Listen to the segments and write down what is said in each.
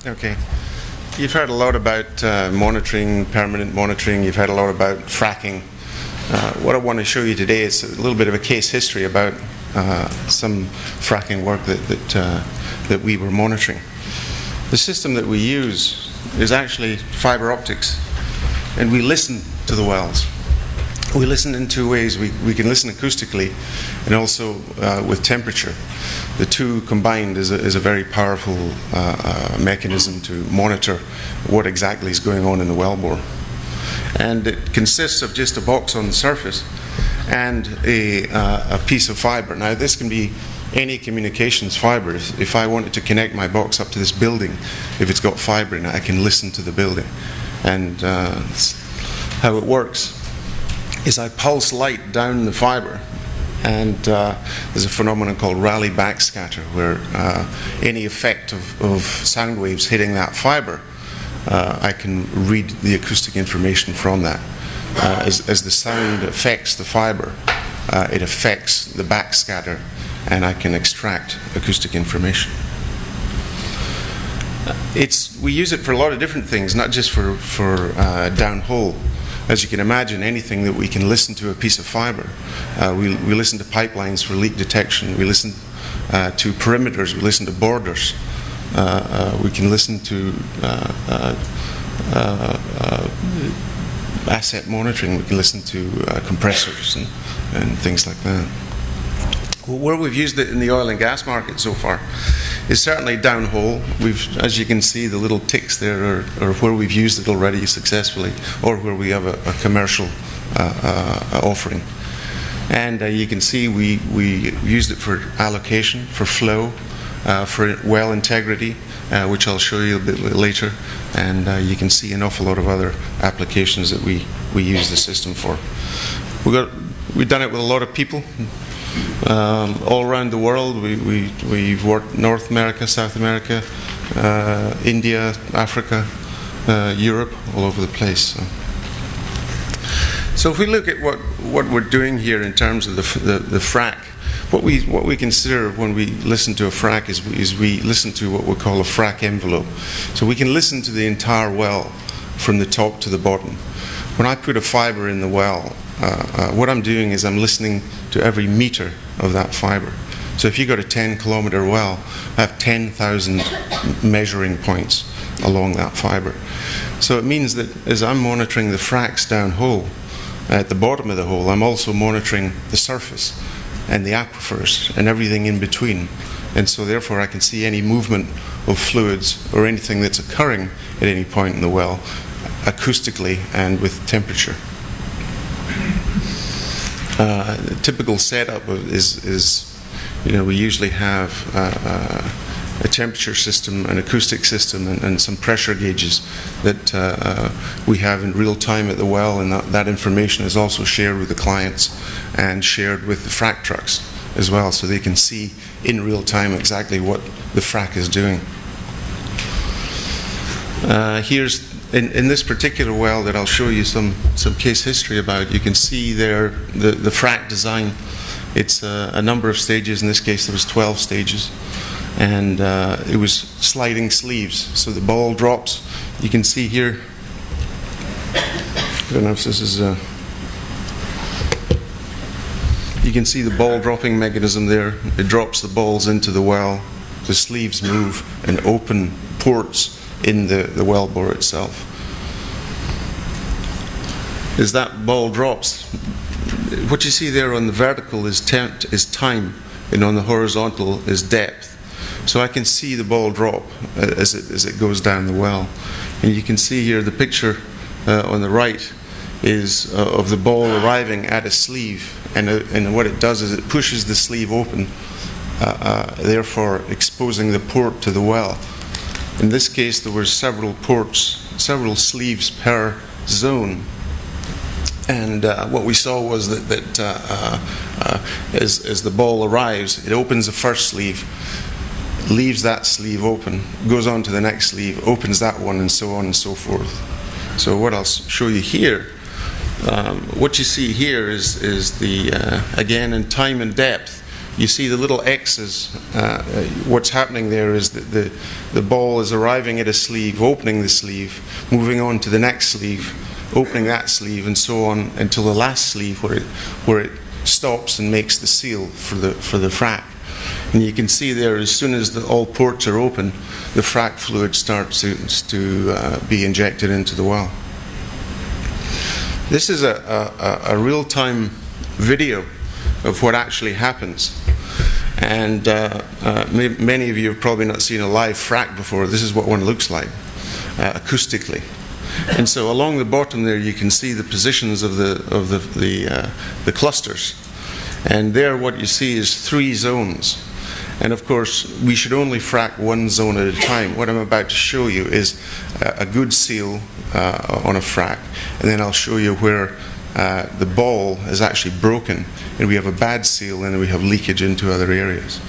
Okay. You've heard a lot about monitoring, permanent monitoring. You've heard a lot about fracking. What I want to show you today is a little bit of a case history about some fracking work that we were monitoring. The system that we use is actually fiber optics, and we listen to the wells. We listen in two ways. We can listen acoustically and also with temperature. The two combined is a very powerful mechanism to monitor what exactly is going on in the wellbore. And it consists of just a box on the surface and a piece of fiber. Now this can be any communications fiber. If I wanted to connect my box up to this building, if it's got fiber in it, I can listen to the building. And how it works is I pulse light down the fiber, and there's a phenomenon called Rayleigh backscatter, where any effect of sound waves hitting that fiber, I can read the acoustic information from that. As the sound affects the fiber, it affects the backscatter, and I can extract acoustic information. We use it for a lot of different things, not just for downhole. As you can imagine, anything that we can listen to a piece of fiber. We listen to pipelines for leak detection. We listen to perimeters. We listen to borders. We can listen to asset monitoring. We can listen to compressors and things like that. Where we've used it in the oil and gas market so far is certainly downhole. As you can see, the little ticks there are where we've used it already successfully, or where we have a commercial offering. And you can see we used it for allocation, for flow, for well integrity, which I'll show you a bit later. And you can see an awful lot of other applications that we use the system for. We've done it with a lot of people. All around the world. We've worked North America, South America, India, Africa, Europe, all over the place. So if we look at what we're doing here in terms of the frac, what we consider when we listen to a frac is we listen to what we call a frac envelope. So we can listen to the entire well from the top to the bottom. When I put a fiber in the well, what I'm doing is I'm listening to every meter of that fiber. So if you've got a 10-kilometer well, I have 10,000 measuring points along that fiber. So it means that as I'm monitoring the fracs downhole, at the bottom of the hole, I'm also monitoring the surface and the aquifers and everything in between. And so therefore I can see any movement of fluids or anything that's occurring at any point in the well acoustically and with temperature. The typical setup is we usually have a temperature system, an acoustic system, and some pressure gauges that we have in real time at the well, and that information is also shared with the clients and shared with the frac trucks as well, so they can see in real time exactly what the frac is doing. Here's in this particular well that I'll show you some case history about. You can see there the frac design. It's a number of stages. In this case there was 12 stages, and it was sliding sleeves, so the ball drops. You can see here, I don't know if this is you can see the ball dropping mechanism there. It drops the balls into the well, the sleeves move and open ports in the wellbore itself. As that ball drops, what you see there on the vertical is time, and on the horizontal is depth. So I can see the ball drop as it goes down the well. And you can see here the picture on the right is of the ball arriving at a sleeve, and what it does is it pushes the sleeve open, therefore exposing the port to the well. In this case there were several ports, several sleeves per zone. And what we saw was that as the ball arrives, it opens the first sleeve, leaves that sleeve open, goes on to the next sleeve, opens that one, and so on and so forth. So what I'll show you here, what you see here is the, again in time and depth, you see the little X's. What's happening there is that the ball is arriving at a sleeve, opening the sleeve, moving on to the next sleeve, opening that sleeve, and so on until the last sleeve where it stops and makes the seal for the frac. And you can see there, as soon as all ports are open, the frac fluid starts to be injected into the well. This is a real-time video of what actually happens. And many of you have probably not seen a live frac before. This is what one looks like acoustically. And so along the bottom there, you can see the positions of the clusters. And there, what you see is 3 zones. And of course, we should only frac one zone at a time. What I'm about to show you is a good seal on a frac, and then I'll show you where the ball is actually broken, and we have a bad seal, and we have leakage into other areas.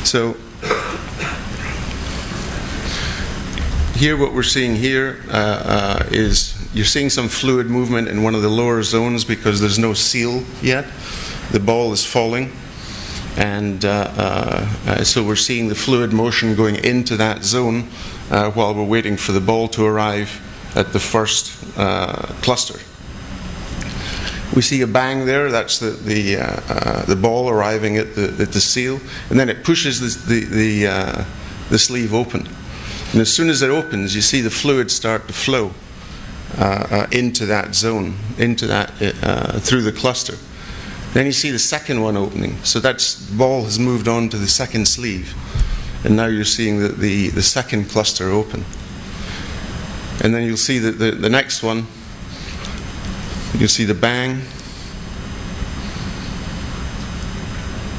So here, what we're seeing here is you're seeing some fluid movement in one of the lower zones because there's no seal yet. The ball is falling. And so we're seeing the fluid motion going into that zone while we're waiting for the ball to arrive at the first cluster. We see a bang there. That's the ball arriving at the seal, and then it pushes the sleeve open. And as soon as it opens, you see the fluid start to flow into that zone, into that through the cluster. Then you see the second one opening. So the ball has moved on to the second sleeve. And now you're seeing the second cluster open. And then you'll see the next one. You'll see the bang.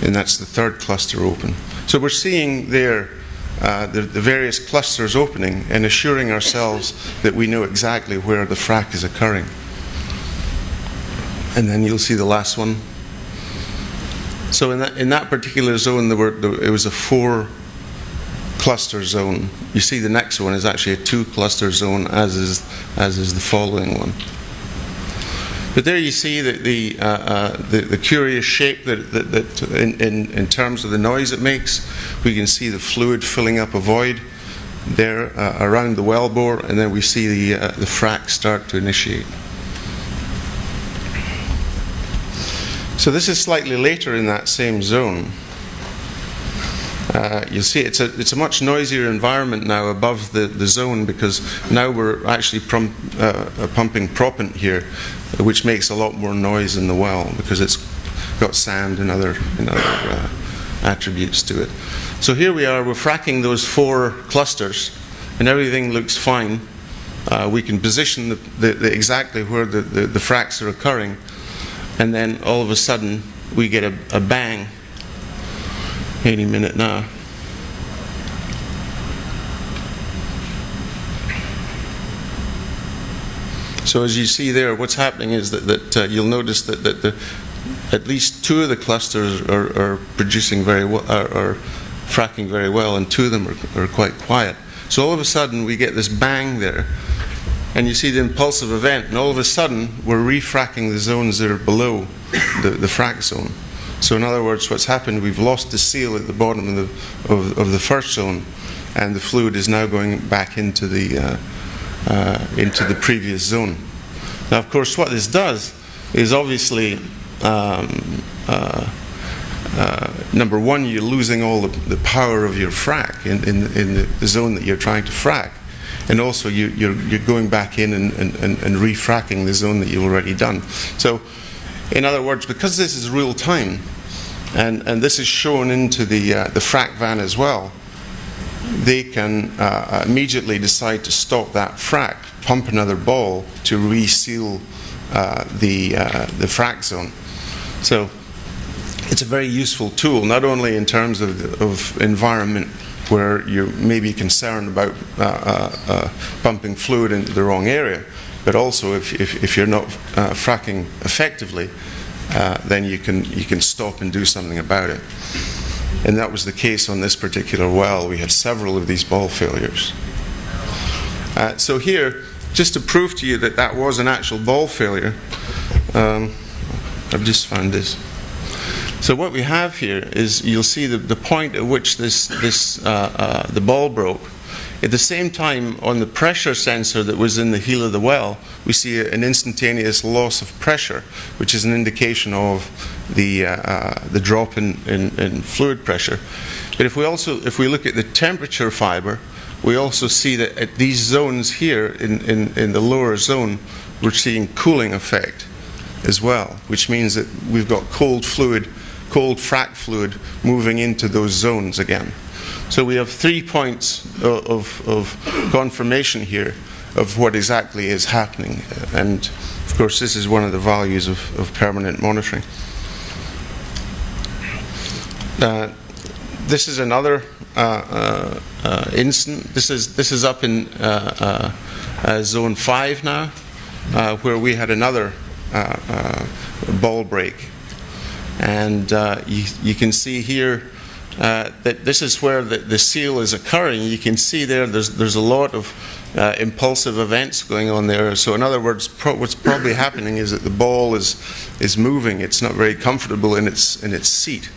And that's the third cluster open. So we're seeing there the various clusters opening and assuring ourselves that we know exactly where the frac is occurring. And then you'll see the last one. So in that particular zone, it was a 4-cluster zone. You see, the next one is actually a 2-cluster zone, as is the following one. But there you see the curious shape that in terms of the noise it makes. We can see the fluid filling up a void there around the wellbore, and then we see the frac start to initiate. So this is slightly later in that same zone. You'll see it's a much noisier environment now above the zone, because now we're actually pumping proppant here, which makes a lot more noise in the well because it's got sand and other attributes to it. So here we are, we're fracking those 4 clusters, and everything looks fine. We can position exactly where the fracs are occurring. And then all of a sudden we get a bang any minute now. So as you see there, what's happening is that you'll notice that at least 2 of the clusters are producing very well, are fracking very well, and 2 of them are quite quiet. So all of a sudden we get this bang there. And you see the impulsive event, and all of a sudden we're refracking the zones that are below the frac zone. So in other words, what's happened, we've lost the seal at the bottom of the first zone, and the fluid is now going back into the previous zone. Now, of course, what this does is obviously number one, you're losing all the power of your frac in the zone that you're trying to frac. And also you're going back in and refracking the zone that you've already done. So, in other words, because this is real time, and this is shown into the frac van as well, they can immediately decide to stop that frac, pump another ball to reseal the frac zone. So it's a very useful tool, not only in terms of environment, where you may be concerned about pumping fluid into the wrong area, but also if you're not fracking effectively, then you can stop and do something about it. And that was the case on this particular well. We had several of these ball failures. So here, just to prove to you that was an actual ball failure, I've just found this. So what we have here is, you'll see the point at which the ball broke. At the same time, on the pressure sensor that was in the heel of the well, we see an instantaneous loss of pressure, which is an indication of the drop in fluid pressure. But if we look at the temperature fiber, we also see that at these zones here in the lower zone, we're seeing cooling effect as well, which means that we've got cold frac fluid moving into those zones again. So we have 3 points of confirmation here of what exactly is happening. And of course, this is one of the values of permanent monitoring. This is another instant. This is up in zone 5 now, where we had another ball break. And you can see here that this is where the seal is occurring. You can see there's a lot of impulsive events going on there. So in other words, what's probably happening is that the ball is moving. It's not very comfortable in its seat,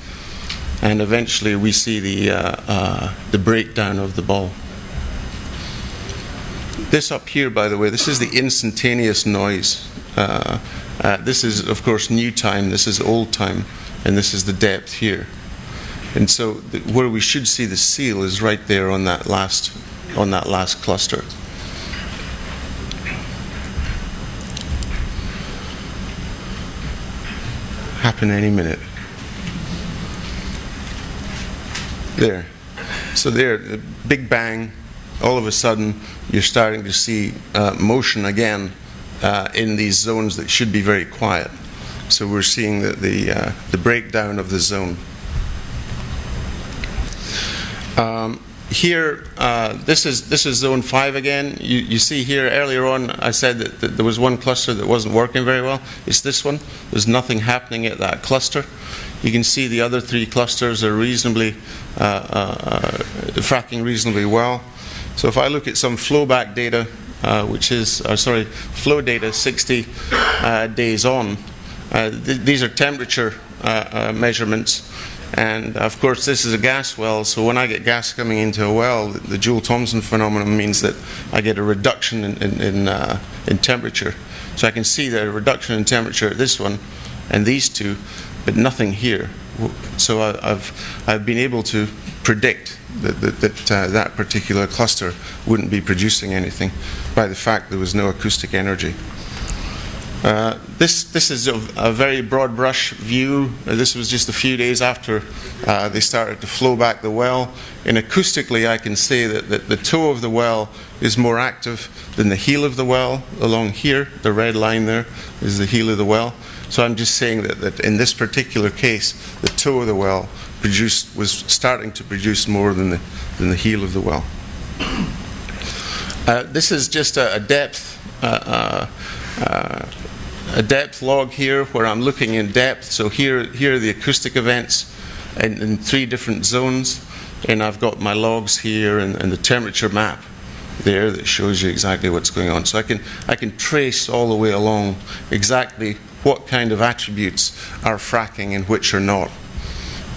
and eventually we see the breakdown of the ball. This up here, by the way, this is the instantaneous noise. This is, of course, new time. This is old time, and this is the depth here. And so, where we should see the seal is right there on that last cluster. Happen any minute. There. So there, the big bang. All of a sudden, you're starting to see motion again in these zones that should be very quiet. So we're seeing the breakdown of the zone. Here, this is zone 5 again. You see here earlier on I said that there was one cluster that wasn't working very well. It's this one. There's nothing happening at that cluster. You can see the other 3 clusters are reasonably fracking reasonably well. So if I look at some flowback data, which is flow data 60 days on, these are temperature measurements. And of course, this is a gas well, so when I get gas coming into a well, the Joule-Thomson phenomenon means that I get a reduction in temperature. So I can see the reduction in temperature at this one and these two, but nothing here. So I've been able to predict that particular cluster wouldn't be producing anything by the fact there was no acoustic energy. This is a very broad brush view. This was just a few days after they started to flow back the well. And acoustically, I can say that the toe of the well is more active than the heel of the well. Along here, the red line there is the heel of the well. So I'm just saying that in this particular case, the toe of the well was starting to produce more than the heel of the well. This is just a depth log here, where I'm looking in depth. So here are the acoustic events in 3 different zones, and I've got my logs here and the temperature map there that shows you exactly what's going on. So I can trace all the way along exactly what kind of attributes are fracking and which are not.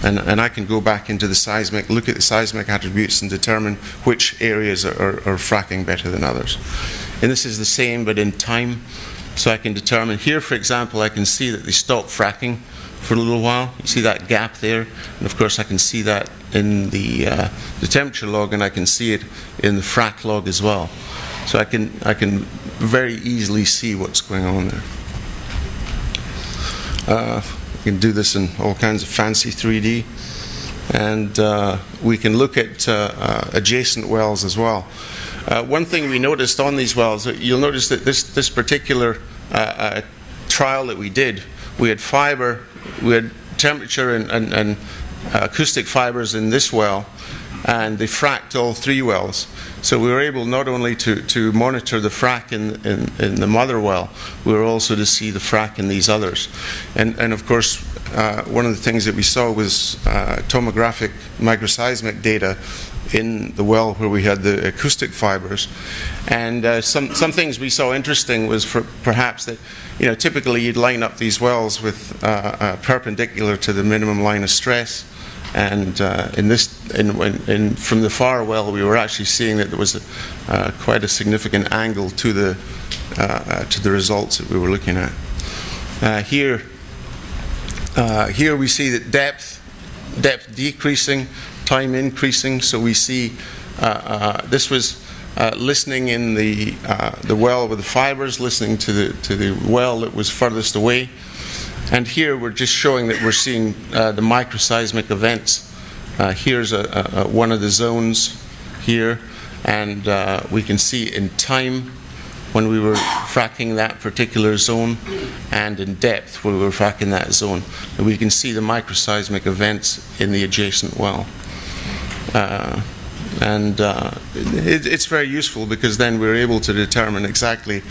And I can go back into the seismic, look at the seismic attributes and determine which areas are fracking better than others. And this is the same but in time. So I can determine here, for example, I can see that they stopped fracking for a little while. You see that gap there, and of course I can see that in the temperature log, and I can see it in the frac log as well. So I can very easily see what's going on there. You can do this in all kinds of fancy 3D, and we can look at adjacent wells as well. One thing we noticed on these wells, you'll notice that this particular trial that we did, we had fiber, we had temperature and acoustic fibers in this well, and they fracked all 3 wells. So we were able not only to monitor the frac in the mother well, we were also to see the frac in these others. And of course, one of the things that we saw was tomographic microseismic data in the well where we had the acoustic fibers. And some things we saw interesting was perhaps that, typically you'd line up these wells with perpendicular to the minimum line of stress. And from the far well, we were actually seeing that there was quite a significant angle to the results that we were looking at. Here we see that depth decreasing, time increasing. So we see this was listening in the well with the fibers, listening to the well that was furthest away. And here we're just showing that we're seeing the microseismic events. Here's one of the zones here, and we can see in time when we were fracking that particular zone, and in depth when we were fracking that zone. And we can see the microseismic events in the adjacent well. It's very useful because then we're able to determine exactly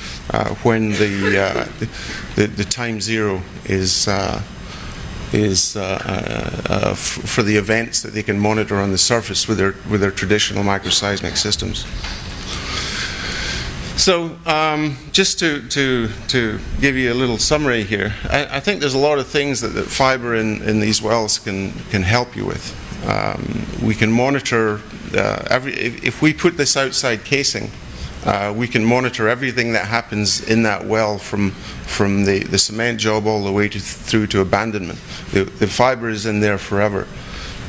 when the time zero is for the events that they can monitor on the surface with their traditional microseismic systems. So just to give you a little summary here, I think there's a lot of things that fiber in these wells can help you with. We can monitor if we put this outside casing, we can monitor everything that happens in that well from the cement job all the way through to abandonment. The fiber is in there forever,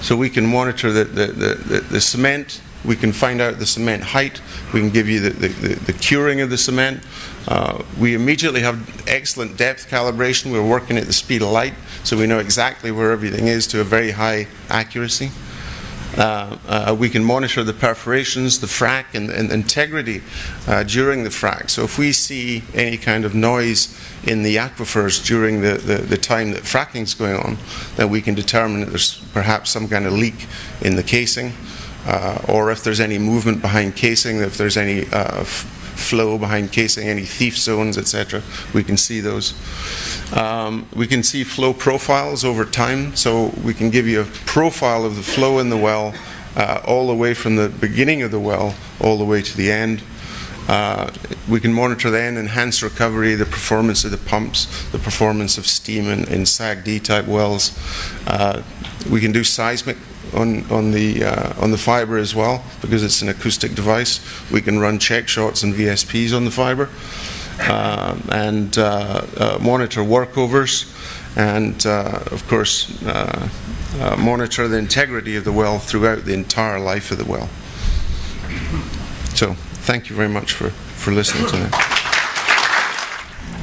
so we can monitor the cement. We can find out the cement height. We can give you the curing of the cement. We immediately have excellent depth calibration. We're working at the speed of light, so we know exactly where everything is to a very high accuracy. We can monitor the perforations, the frac, and integrity during the frac. So if we see any kind of noise in the aquifers during the time that fracking is going on, then we can determine that there's perhaps some kind of leak in the casing. Or if there's any movement behind casing, if there's any flow behind casing, any thief zones, etc., we can see those. We can see flow profiles over time, so we can give you a profile of the flow in the well all the way from the beginning of the well all the way to the end. We can monitor then enhanced recovery, the performance of the pumps, the performance of steam in SAGD type wells. We can do seismic on the fiber as well, because it's an acoustic device. We can run check shots and VSPs on the fiber, and monitor workovers, and of course monitor the integrity of the well throughout the entire life of the well. So thank you very much for listening to me.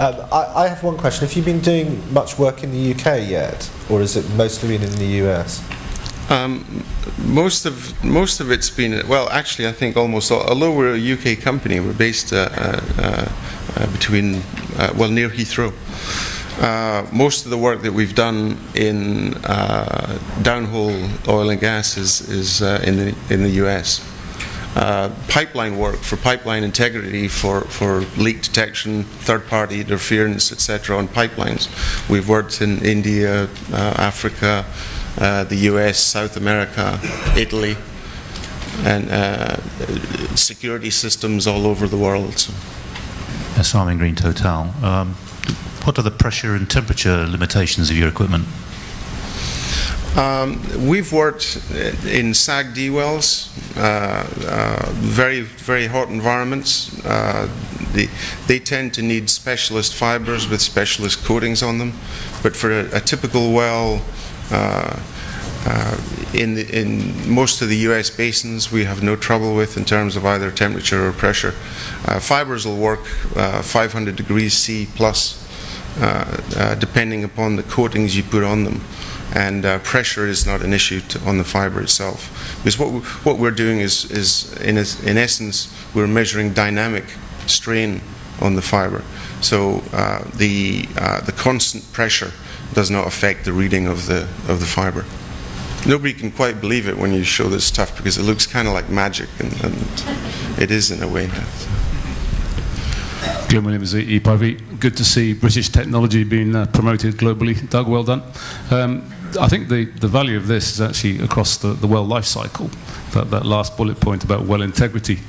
I have one question. Have you been doing much work in the UK yet, or is it mostly been in the US? Most of it's been, well, actually I think almost all, although we're a UK company, we're based between near Heathrow. Most of the work that we've done in downhole oil and gas is in the US. Pipeline work for pipeline integrity, for leak detection, third-party interference, etc. on pipelines. We've worked in India, Africa, the US, South America, Italy, and security systems all over the world. So. Simon Green, Total. What are the pressure and temperature limitations of your equipment? We've worked in SAGD wells, very, very hot environments. They tend to need specialist fibers with specialist coatings on them, but for a typical well, in most of the US basins, we have no trouble with in terms of either temperature or pressure. Fibers will work 500 degrees C plus, depending upon the coatings you put on them. And pressure is not an issue on the fiber itself, because what we're doing is in essence we're measuring dynamic strain on the fiber. So the constant pressure does not affect the reading of the fiber. Nobody can quite believe it when you show this stuff, because it looks kind of like magic, and it is in a way. Glenn Williams, EPIV. Good to see British technology being promoted globally. Doug, well done. I think the value of this is actually across the well life cycle. That last bullet point about well integrity.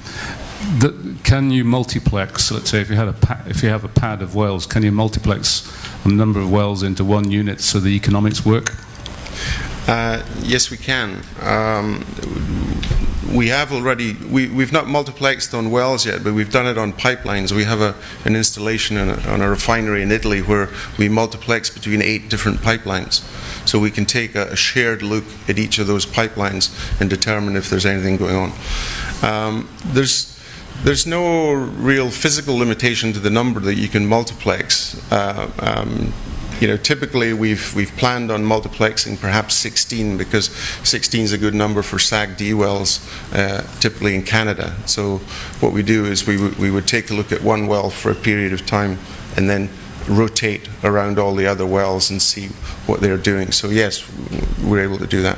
Can you multiplex? Let's say if you have a pad of wells, can you multiplex a number of wells into one unit so the economics work? Yes, we can. We have already, we've not multiplexed on wells yet, but we've done it on pipelines. We have an installation on a refinery in Italy where we multiplex between 8 different pipelines. So we can take a shared look at each of those pipelines and determine if there's anything going on. There's no real physical limitation to the number that you can multiplex. Typically we've planned on multiplexing perhaps 16 because 16 is a good number for SAGD wells, typically in Canada. So what we do is we would take a look at one well for a period of time and then rotate around all the other wells and see what they're doing. So yes, we're able to do that.